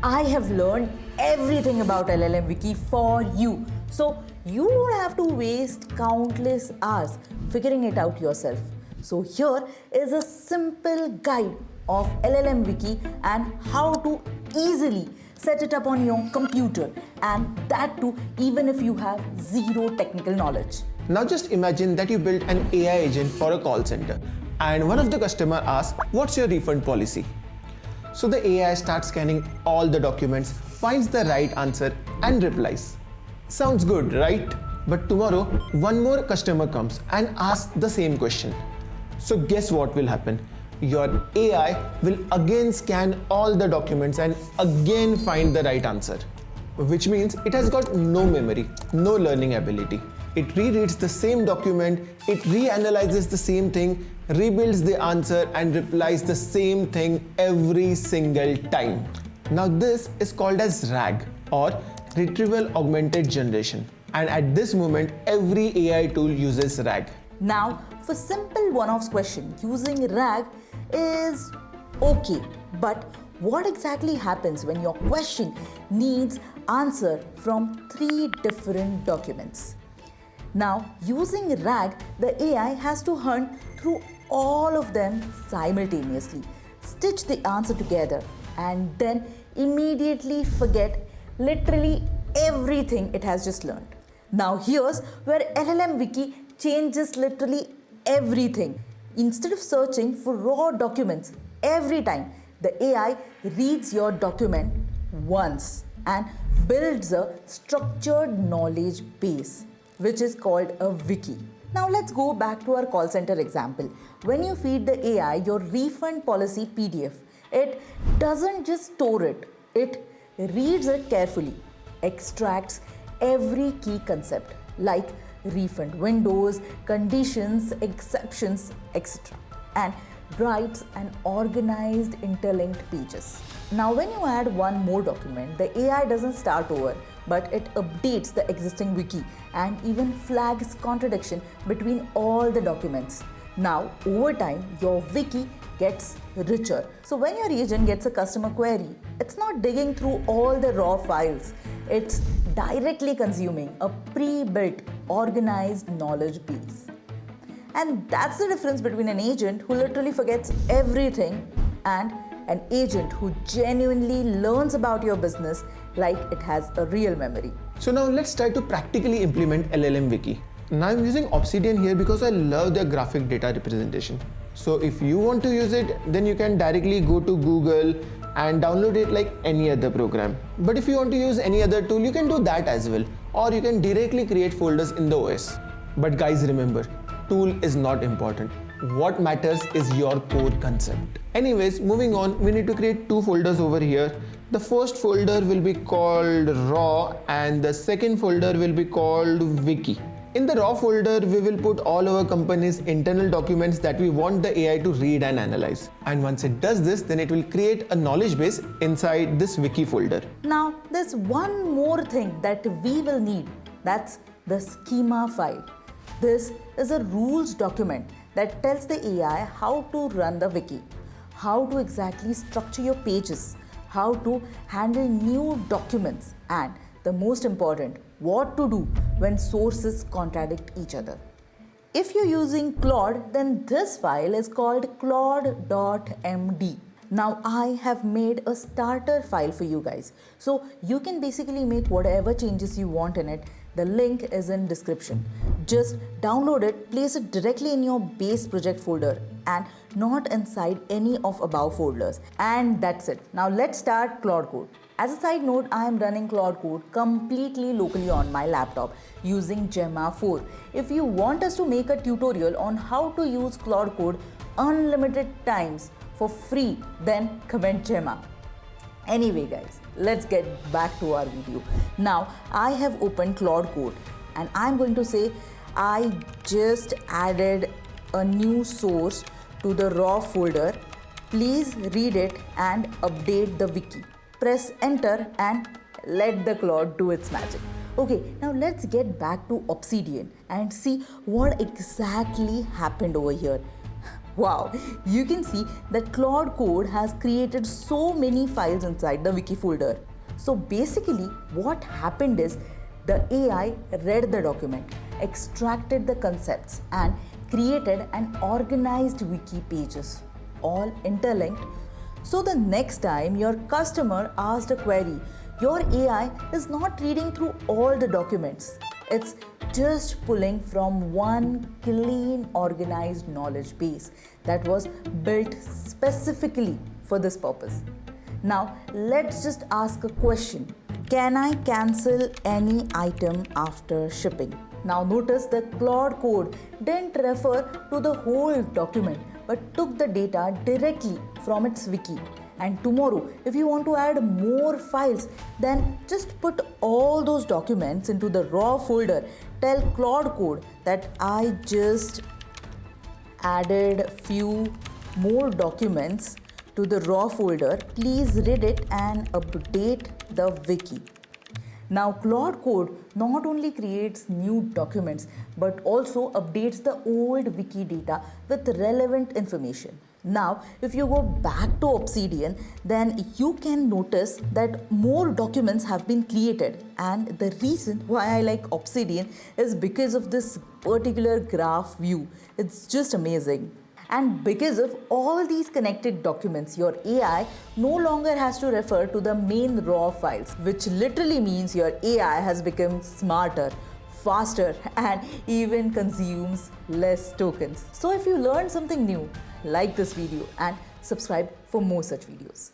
I have learned everything about LLM Wiki for you. So you don't have to waste countless hours figuring it out yourself. So here is a simple guide of LLM Wiki and how to easily set it up on your computer, and that too even if you have zero technical knowledge. Now just imagine that you built an AI agent for a call center and one of the customer asks, "What's your refund policy?" So the AI starts scanning all the documents, finds the right answer and replies. Sounds good, right? But tomorrow, one more customer comes and asks the same question. So guess what will happen? Your AI will again scan all the documents and again find the right answer, which means it has got no memory, no learning ability. It rereads the same document, it reanalyzes the same thing, rebuilds the answer and replies the same thing every single time. Now this is called as RAG, or Retrieval Augmented Generation. And at this moment, every AI tool uses RAG. Now, for simple one-offs question, using RAG is okay, but what exactly happens when your question needs answer from 3 different documents? Now, using RAG, the AI has to hunt through all of them simultaneously, stitch the answer together, and then immediately forget literally everything it has just learned. Now here's where LLM Wiki changes literally everything. Instead of searching for raw documents every time, the AI reads your document once and builds a structured knowledge base, which is called a wiki. Now let's go back to our call center example. When you feed the AI your refund policy PDF, it doesn't just store it, it reads it carefully, extracts every key concept like refund windows, conditions, exceptions, etc., and writes an organized interlinked pages. Now when you add one more document, the AI doesn't start over, but it updates the existing wiki and even flags contradiction between all the documents. Now over time, your wiki gets richer. So when your agent gets a customer query, it's not digging through all the raw files. It's directly consuming a pre-built, organized knowledge base. And that's the difference between an agent who literally forgets everything and an agent who genuinely learns about your business like it has a real memory. So now let's try to practically implement LLM Wiki. Now I'm using Obsidian here because I love their graphic data representation. So if you want to use it, then you can directly go to Google and download it like any other program. But if you want to use any other tool, you can do that as well. Or you can directly create folders in the OS. But guys, remember, tool is not important. What matters is your core concept. Anyways, moving on, we need to create 2 folders over here. The first folder will be called raw and the second folder will be called wiki. In the raw folder, we will put all our company's internal documents that we want the AI to read and analyze. And once it does this, then it will create a knowledge base inside this wiki folder. Now, there's one more thing that we will need. That's the schema file. This is a rules document that tells the AI how to run the wiki, how to exactly structure your pages, how to handle new documents, and the most important, what to do when sources contradict each other. If you're using Claude, then this file is called claude.md. Now I have made a starter file for you guys. So you can basically make whatever changes you want in it. The link is in description. Just download it, place it directly in your base project folder and not inside any of above folders. And that's it. Now let's start Claude Code. As a side note, I am running Claude Code completely locally on my laptop using Gemma 4. If you want us to make a tutorial on how to use Claude Code unlimited times for free, then comment Gemma. Anyway guys, let's get back to our video. Now I have opened Claude Code and I'm going to say I just added a new source to the raw folder. Please read it and update the wiki. Press enter and let the Claude do its magic. Okay, now let's get back to Obsidian and see what exactly happened over here. Wow, you can see that Claude Code has created so many files inside the wiki folder. So basically what happened is the AI read the document, extracted the concepts and created an organized wiki pages, all interlinked. So the next time your customer asks a query, your AI is not reading through all the documents. It's just pulling from one clean, organized knowledge base that was built specifically for this purpose. Now, let's just ask a question. Can I cancel any item after shipping? Now, notice that Claude Code didn't refer to the whole document but took the data directly from its wiki. And tomorrow, if you want to add more files, then just put all those documents into the raw folder. Tell Claude Code that I just added few more documents to the raw folder. Please read it and update the wiki. Now Claude Code not only creates new documents but also updates the old wiki data with relevant information. Now if you go back to Obsidian, then you can notice that more documents have been created, and the reason why I like Obsidian is because of this particular graph view. It's just amazing. And because of all these connected documents, your AI no longer has to refer to the main raw files, which literally means your AI has become smarter, faster, and even consumes less tokens. So if you learned something new, like this video and subscribe for more such videos.